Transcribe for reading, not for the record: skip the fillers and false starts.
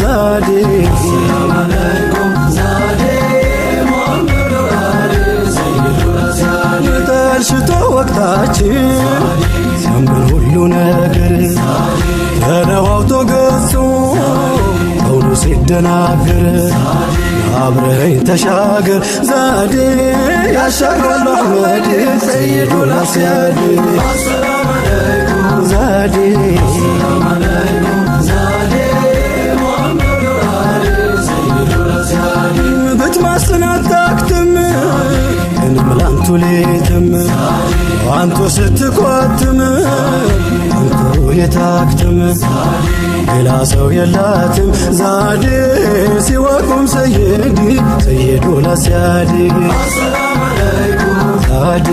ዛዴ ጠልሽቶ ወቅታችን ሲያምር ሁሉ ነገር ተለዋውጦ ገጹ በውኑ ሲደናገር አብረኸኝ ተሻገር ዛዴ ያሻግራሉ አህመድ ሰይዱ ላስያድ ዛዴ ብትማስናታክትም እንምላንቱ ሌትም አንቶ ስትቆትም አንቶ የታክትም ሌላ ሰው የላትም ዛዴ ሲወቁም ሰይዲ ሰይዱ ላስያድ ዛዴ